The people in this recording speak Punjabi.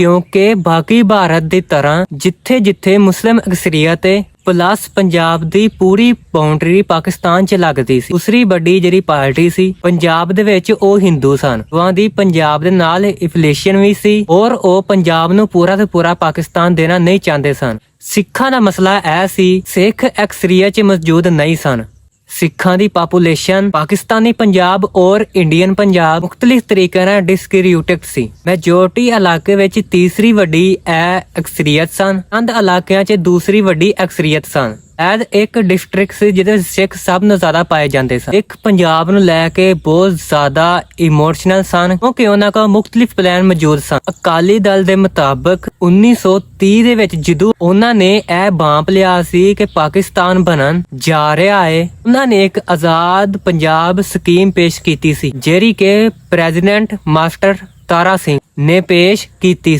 ਕਿਉਂਕਿ ਬਾਕੀ ਭਾਰਤ ਦੀ ਤਰ੍ਹਾਂ ਜਿੱਥੇ-ਜਿੱਥੇ ਮੁਸਲਿਮ ਅਕਸਰੀਅਤ ਹੈ ਪਲੱਸ ਪੰਜਾਬ ਦੀ ਪੂਰੀ ਬਾਉਂਡਰੀ ਪਾਕਿਸਤਾਨ 'ਚ ਲੱਗਦੀ ਸੀ। ਦੂਸਰੀ ਵੱਡੀ ਜਿਹੜੀ ਪਾਰਟੀ ਸੀ ਪੰਜਾਬ ਦੇ ਵਿੱਚ ਉਹ ਹਿੰਦੂ ਸਨ। ਉਹਨਾਂ ਦੀ ਪੰਜਾਬ ਦੇ ਨਾਲ ਇਫਲੀਏਸ਼ਨ ਵੀ ਸੀ ਔਰ ਉਹ ਪੰਜਾਬ ਨੂੰ ਪੂਰਾ ਤੇ ਪੂਰਾ ਪਾਕਿਸਤਾਨ ਦੇਣਾ ਨਹੀਂ ਚਾਹੁੰਦੇ ਸਨ। ਸਿੱਖਾਂ ਦਾ ਮਸਲਾ ਇਹ ਸੀ, ਸਿੱਖ ਅਕਸਰੀਅਤ 'ਚ ਮੌਜੂਦ ਨਹੀਂ ਸਨ। ਸਿੱਖਾਂ ਦੀ ਪਾਪੂਲੇਸ਼ਨ ਪਾਕਿਸਤਾਨੀ ਪੰਜਾਬ ਔਰ ਇੰਡੀਅਨ ਪੰਜਾਬ ਮੁxtਲਿਫ ਤਰੀਕੇ ਨਾਲ ਡਿਸਟ੍ਰੀਬਿਊਟਡ ਸੀ। ਮੈਜੋਰਟੀ ਇਲਾਕੇ ਵਿੱਚ ਤੀਸਰੀ ਵੱਡੀ ਇਹ ਅਕਸਰੀਅਤ ਸਨ, ਚੰਦ ਇਲਾਕਿਆਂ 'ਚ ਦੂਸਰੀ ਵੱਡੀ ਅਕਸਰੀਅਤ ਸਨ। ਇਹ ਇੱਕ ਡਿਸਟ੍ਰਿਕਟ ਸੀ ਜਿਹਦੇ ਵਿੱਚ ਸਿੱਖ ਸਭ ਤੋਂ ਜ਼ਿਆਦਾ ਪਾਏ ਜਾਂਦੇ ਸਨ। ਇੱਕ ਪੰਜਾਬ ਨੂੰ ਲੈ ਕੇ ਬਹੁਤ ਜ਼ਿਆਦਾ ਇਮੋਸ਼ਨਲ ਸਨ ਕਿਉਂਕਿ ਉਹਨਾਂ ਕੋਲ ਮੁxtਲਿਫ ਪਲਾਨ ਮੌਜੂਦ ਸਨ। ਅਕਾਲੀ ਦਲ ਦੇ ਮੁਤਾਬਕ 1930 ਦੇ ਵਿੱਚ ਜਦੋਂ ਉਹਨਾਂ ਨੇ ਇਹ ਬਾਂਪ ਲਿਆ ਸੀ ਕਿ ਪਾਕਿਸਤਾਨ ਬਣਨ ਜਾ ਰਿਹਾ ਹੈ, ਉਹਨਾਂ ਨੇ ਇੱਕ ਆਜ਼ਾਦ ਪੰਜਾਬ ਸਕੀਮ ਪੇਸ਼ ਕੀਤੀ ਸੀ ਜਿਹੜੀ ਕਿ ਪ੍ਰੈਜ਼ੀਡੈਂਟ ਮਾਸਟਰ ਤਾਰਾ ਸਿੰਘ ਨੇ ਪੇਸ਼ ਕੀਤੀ।